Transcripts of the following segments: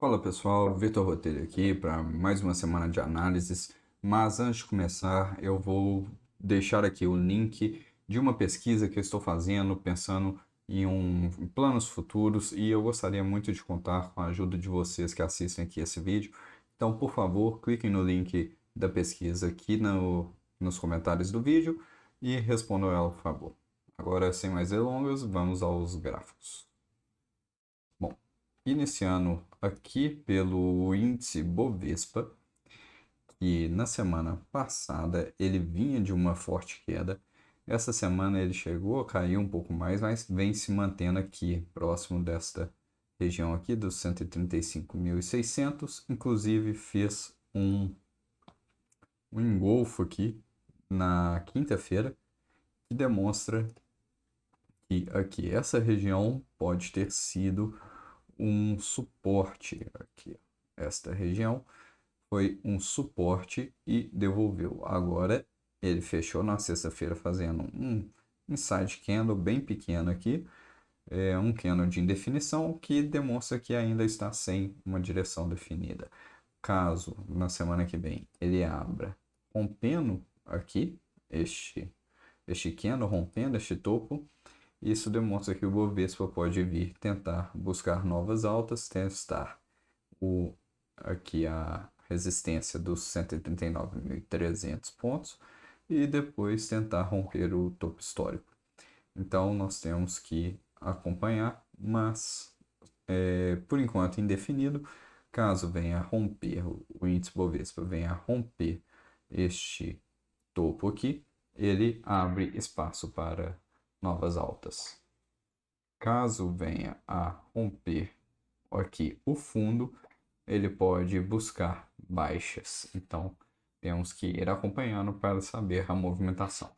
Fala pessoal, Vitor Rotelho aqui para mais uma semana de análises. Mas antes de começar, eu vou deixar aqui o link de uma pesquisa que eu estou fazendo, pensando em planos futuros, e eu gostaria muito de contar com a ajuda de vocês que assistem aqui esse vídeo. Então, por favor, cliquem no link da pesquisa aqui nos comentários do vídeo e respondam ela, por favor. Agora, sem mais delongas, vamos aos gráficos. Bom, iniciando aqui pelo índice Bovespa, que na semana passada ele vinha de uma forte queda. Essa semana ele chegou a cair um pouco mais, mas vem se mantendo aqui próximo desta região aqui dos 135.600. Inclusive fez um engolfo aqui na quinta-feira, que demonstra que aqui essa região pode ter sido um suporte aqui. Esta região foi um suporte e devolveu. Agora ele fechou na sexta-feira fazendo um inside candle bem pequeno aqui, um candle de indefinição que demonstra que ainda está sem uma direção definida. Caso na semana que vem ele abra rompendo aqui este candle, rompendo este topo, isso demonstra que o Bovespa pode vir tentar buscar novas altas, testar aqui a resistência dos 139.300 pontos e depois tentar romper o topo histórico. Então nós temos que acompanhar, mas por enquanto indefinido. Caso venha a romper, o índice Bovespa venha a romper este topo aqui, ele abre espaço para novas altas. Caso venha a romper aqui o fundo, ele pode buscar baixas. Então, temos que ir acompanhando para saber a movimentação.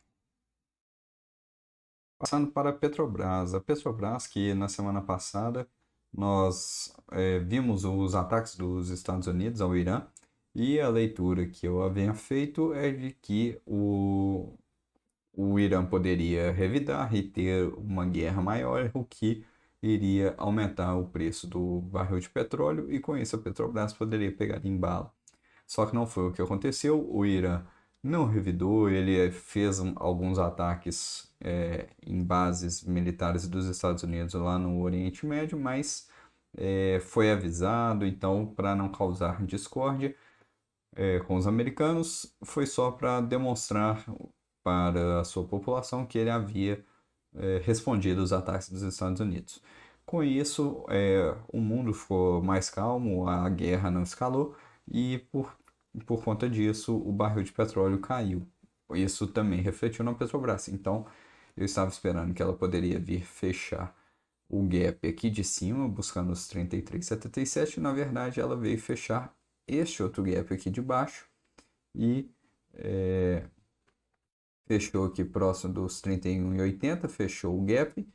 Passando para a Petrobras. A Petrobras, que na semana passada nós vimos os ataques dos Estados Unidos ao Irã, e a leitura que eu havia feito é de que o Irã poderia revidar e ter uma guerra maior, o que iria aumentar o preço do barril de petróleo, e com isso a Petrobras poderia pegar em bala. Só que não foi o que aconteceu. O Irã não revidou, ele fez alguns ataques em bases militares dos Estados Unidos lá no Oriente Médio, mas foi avisado. Então, para não causar discórdia com os americanos, foi só para demonstrar para a sua população que ele havia respondido os ataques dos Estados Unidos. Com isso, o mundo ficou mais calmo, a guerra não escalou, e por conta disso o barril de petróleo caiu. Isso também refletiu na Petrobras. Então, eu estava esperando que ela poderia vir fechar o gap aqui de cima, buscando os 33,77. Na verdade, ela veio fechar este outro gap aqui de baixo e fechou aqui próximo dos 31,80, fechou o gap.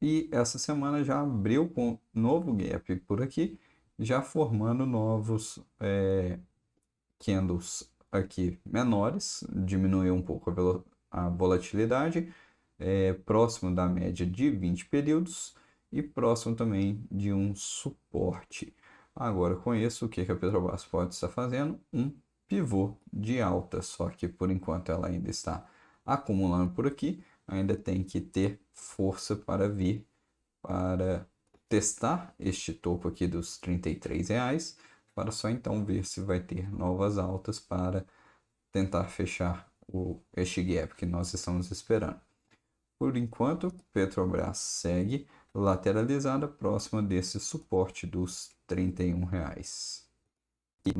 E essa semana já abriu com novo gap por aqui, já formando novos candles aqui menores, diminuiu um pouco a volatilidade, próximo da média de 20 períodos e próximo também de um suporte. Agora, com isso, o que a Petrobras pode estar fazendo? Um pivô de alta, só que por enquanto ela ainda está acumulando por aqui, ainda tem que ter força para vir para testar este topo aqui dos R$ 33, para só então ver se vai ter novas altas para tentar fechar este gap que nós estamos esperando. Por enquanto, Petrobras segue lateralizada próxima desse suporte dos R$ 31. E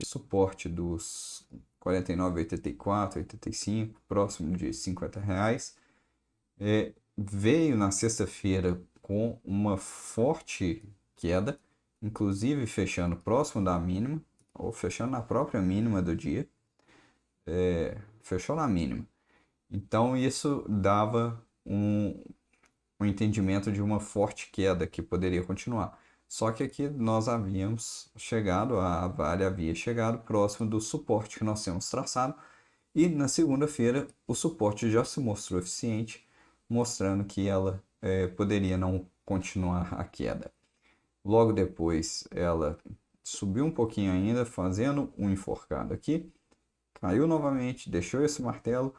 suporte dos 49,84, 85, próximo de R$ 50. Veio na sexta-feira com uma forte queda, inclusive fechando próximo da mínima, ou fechando na própria mínima do dia, fechou na mínima. Então isso dava um entendimento de uma forte queda que poderia continuar. Só que aqui nós havíamos chegado, a Vale havia chegado próximo do suporte que nós temos traçado, e na segunda-feira o suporte já se mostrou eficiente, mostrando que ela poderia não continuar a queda. Logo depois ela subiu um pouquinho ainda, fazendo um enforcado aqui, caiu novamente, deixou esse martelo,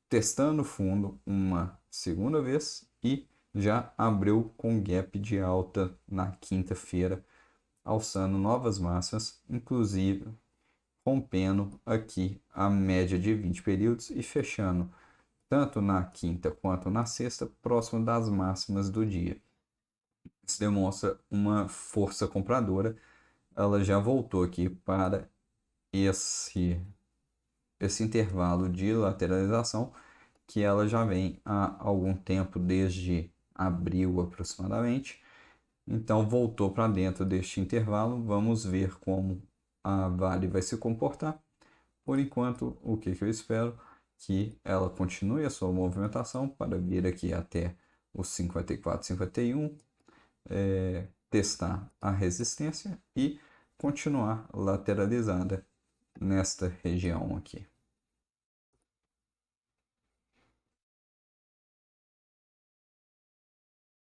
testando o fundo uma segunda vez e já abriu com gap de alta na quinta-feira, alçando novas máximas, inclusive rompendo aqui a média de 20 períodos e fechando tanto na quinta quanto na sexta próximo das máximas do dia. Isso demonstra uma força compradora. Ela já voltou aqui para esse esse intervalo de lateralização que ela já vem há algum tempo, desde abril aproximadamente. Então voltou para dentro deste intervalo. Vamos ver como a Vale vai se comportar. Por enquanto, o que eu espero? Que ela continue a sua movimentação para vir aqui até os 54, 51, testar a resistência e continuar lateralizada nesta região aqui.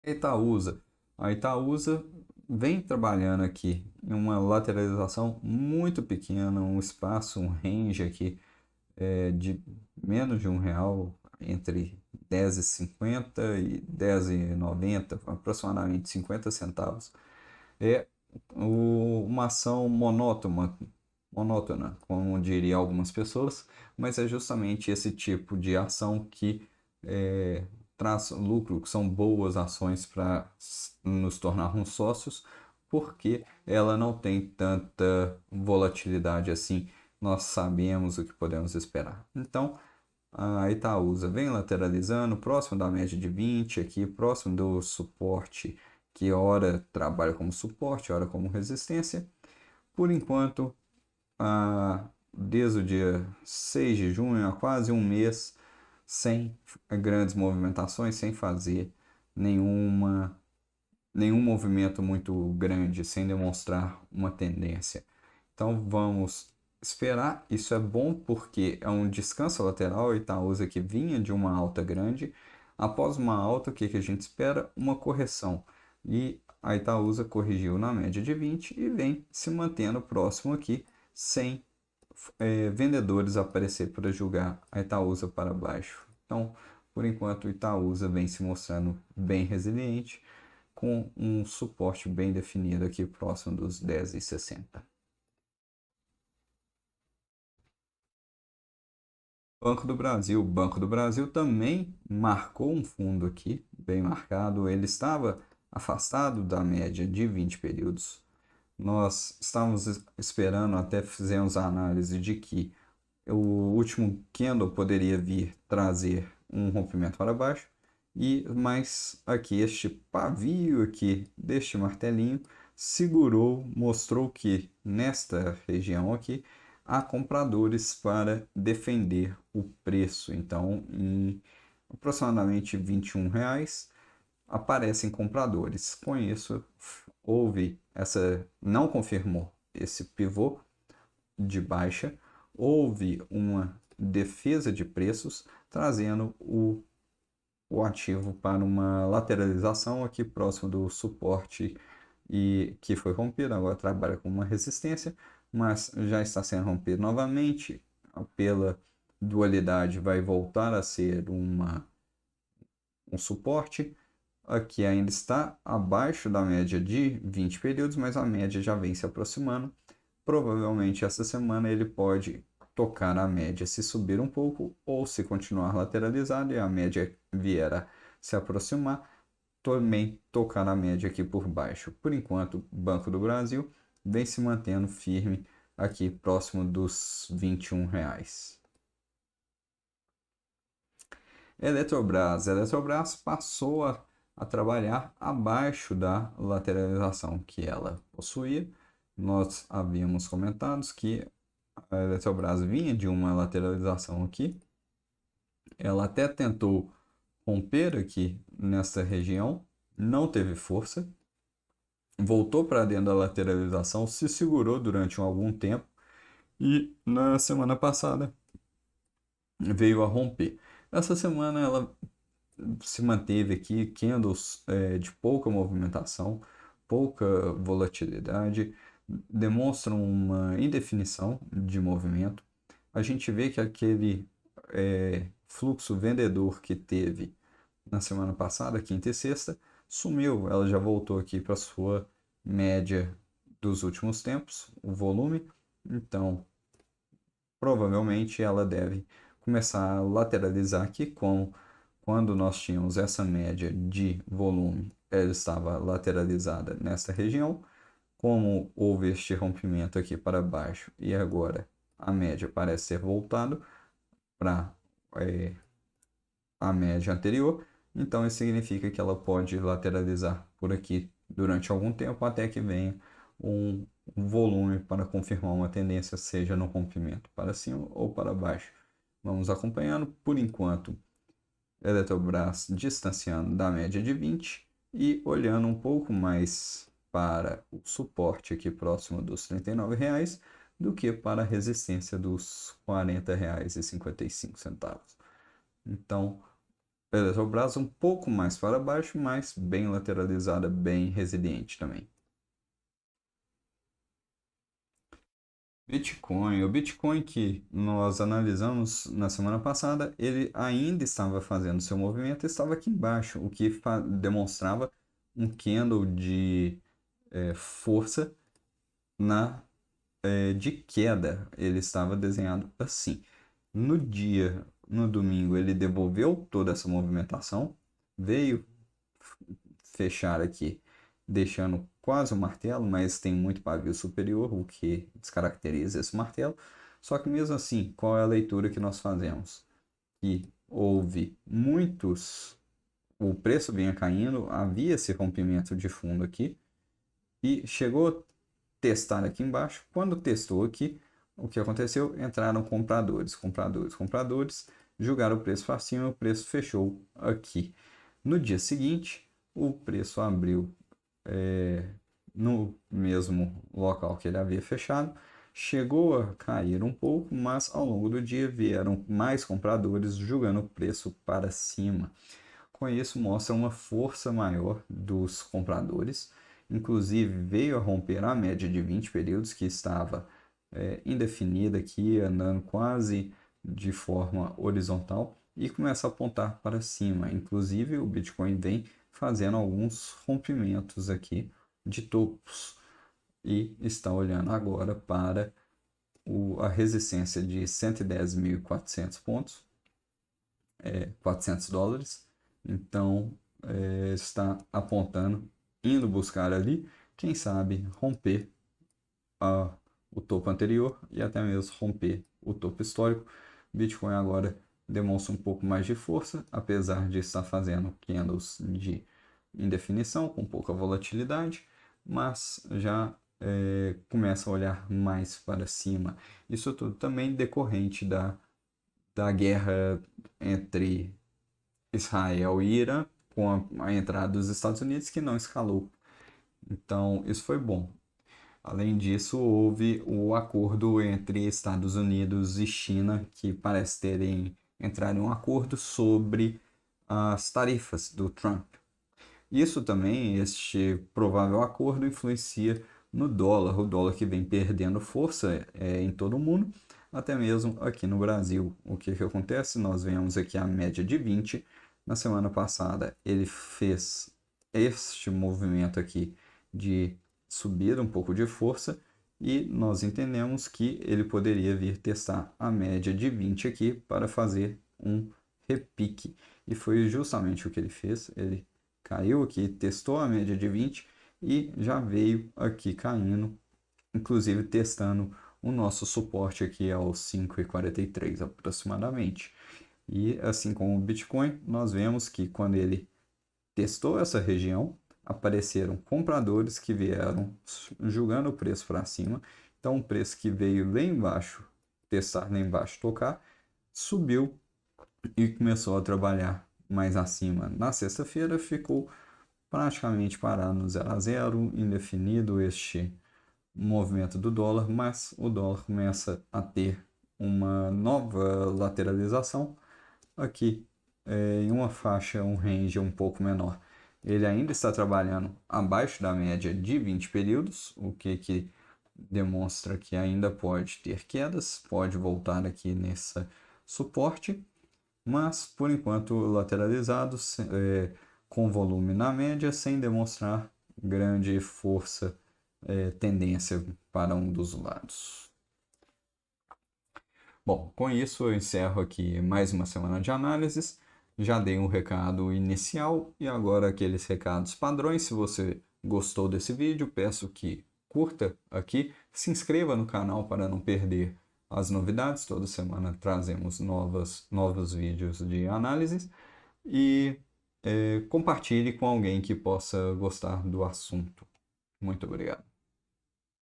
Itaúsa. A Itaúsa vem trabalhando aqui em uma lateralização muito pequena, um espaço, um range aqui de menos de R$ 1, entre 10,50 e 10,90, aproximadamente 50 centavos. É uma ação monótona, como diriam algumas pessoas, mas é justamente esse tipo de ação que é, traz lucro, que são boas ações para nos tornarmos sócios, porque ela não tem tanta volatilidade assim, nós sabemos o que podemos esperar. Então, a Itaúsa vem lateralizando, próximo da média de 20 aqui, próximo do suporte, que ora trabalha como suporte, ora como resistência. Por enquanto, desde o dia 6 de junho, há quase um mês, sem grandes movimentações, sem fazer nenhuma, nenhum movimento muito grande, sem demonstrar uma tendência. Então vamos esperar. Isso é bom porque é um descanso lateral. A Itaúsa que vinha de uma alta grande. Após uma alta, o que a gente espera? Uma correção. E a Itaúsa corrigiu na média de 20 e vem se mantendo próximo aqui, sem vendedores aparecer para julgar a Itaúsa para baixo. Então, por enquanto, o Itaúsa vem se mostrando bem resiliente, com um suporte bem definido aqui próximo dos 10,60. Banco do Brasil. O Banco do Brasil também marcou um fundo aqui, bem marcado. Ele estava afastado da média de 20 períodos. Nós estávamos esperando, até fizemos a análise de que o último candle poderia vir trazer um rompimento para baixo, mas aqui este pavio aqui deste martelinho segurou, mostrou que nesta região aqui há compradores para defender o preço. Então, em aproximadamente R$ 21 aparecem compradores. Com isso, houve essa, não confirmou esse pivô de baixa, houve uma defesa de preços, trazendo o ativo para uma lateralização aqui próximo do suporte e que foi rompido, agora trabalha com uma resistência, mas já está sendo rompido novamente, pela dualidade vai voltar a ser um suporte. Aqui ainda está abaixo da média de 20 períodos, mas a média já vem se aproximando. Provavelmente essa semana ele pode tocar a média se subir um pouco ou se continuar lateralizado e a média vier a se aproximar, também tocar na média aqui por baixo. Por enquanto, Banco do Brasil vem se mantendo firme aqui próximo dos R$ 21. Eletrobras. Eletrobras passou a trabalhar abaixo da lateralização que ela possuía. Nós havíamos comentado que a Eletrobras vinha de uma lateralização aqui. Ela até tentou romper aqui nessa região, não teve força, voltou para dentro da lateralização, se segurou durante algum tempo e na semana passada veio a romper. Essa semana ela se manteve aqui, candles de pouca movimentação, pouca volatilidade, demonstram uma indefinição de movimento. A gente vê que aquele fluxo vendedor que teve na semana passada, quinta e sexta, sumiu. Ela já voltou aqui para sua média dos últimos tempos, o volume. Então, provavelmente ela deve começar a lateralizar aqui, como quando nós tínhamos essa média de volume, ela estava lateralizada nesta região. Como houve este rompimento aqui para baixo e agora a média parece ter voltado para a média anterior, então isso significa que ela pode lateralizar por aqui durante algum tempo até que venha um volume para confirmar uma tendência, seja no rompimento para cima ou para baixo. Vamos acompanhando. Por enquanto, Eletrobras distanciando da média de 20 e olhando um pouco mais para o suporte aqui próximo dos R$ 39,00 do que para a resistência dos R$ 40,55. Então, Eletrobras um pouco mais para baixo, mas bem lateralizada, bem resiliente também. Bitcoin, o Bitcoin que nós analisamos na semana passada, ele ainda estava fazendo seu movimento, estava aqui embaixo, o que demonstrava um candle de força de queda. Ele estava desenhado assim. No domingo, ele devolveu toda essa movimentação, veio fechar aqui, deixando quase um martelo, mas tem muito pavio superior, o que descaracteriza esse martelo. Só que mesmo assim, qual é a leitura que nós fazemos? Que houve muitos, o preço vinha caindo, havia esse rompimento de fundo aqui e chegou a testar aqui embaixo. Quando testou aqui, o que aconteceu? Entraram compradores, jogaram o preço para cima, o preço fechou aqui. No dia seguinte, o preço abriu no mesmo local que ele havia fechado, chegou a cair um pouco, mas ao longo do dia vieram mais compradores jogando o preço para cima. Com isso, mostra uma força maior dos compradores, inclusive veio a romper a média de 20 períodos que estava indefinida aqui, andando quase de forma horizontal e começa a apontar para cima. Inclusive, o Bitcoin vem fazendo alguns rompimentos aqui de topos e está olhando agora para a resistência de 110.400 pontos, $400. Então, está apontando, indo buscar ali, quem sabe romper o topo anterior e até mesmo romper o topo histórico. Bitcoin agora demonstra um pouco mais de força, apesar de estar fazendo candles de indefinição, com pouca volatilidade, mas já começa a olhar mais para cima. Isso tudo também decorrente da guerra entre Israel e Irã, com a entrada dos Estados Unidos, que não escalou. Então, isso foi bom. Além disso, houve o acordo entre Estados Unidos e China, que parece terem entrado em um acordo sobre as tarifas do Trump. Isso também, este provável acordo, influencia no dólar, o dólar que vem perdendo força em todo o mundo, até mesmo aqui no Brasil. O que acontece? Nós vemos aqui a média de 20. Na semana passada, ele fez este movimento aqui de subir um pouco de força e nós entendemos que ele poderia vir testar a média de 20 aqui para fazer um repique. E foi justamente o que ele fez. Ele caiu aqui, testou a média de 20 e já veio aqui caindo, inclusive testando o nosso suporte aqui aos 5,43 aproximadamente. E assim como o Bitcoin, nós vemos que quando ele testou essa região, apareceram compradores que vieram jogando o preço para cima. Então, o preço que veio lá embaixo, testar lá embaixo, tocar, subiu e começou a trabalhar mais acima. Na sexta-feira ficou praticamente parado no 0 a 0, indefinido este movimento do dólar, mas o dólar começa a ter uma nova lateralização aqui em uma faixa, um range um pouco menor ele ainda está trabalhando abaixo da média de 20 períodos, o que demonstra que ainda pode ter quedas, pode voltar aqui nesse suporte, mas por enquanto lateralizado, com volume na média, sem demonstrar grande força, tendência para um dos lados. Bom, com isso eu encerro aqui mais uma semana de análises. Já dei um recado inicial e agora aqueles recados padrões. Se você gostou desse vídeo, peço que curta aqui, se inscreva no canal para não perder as novidades. Toda semana trazemos novos vídeos de análises e compartilhe com alguém que possa gostar do assunto. Muito obrigado.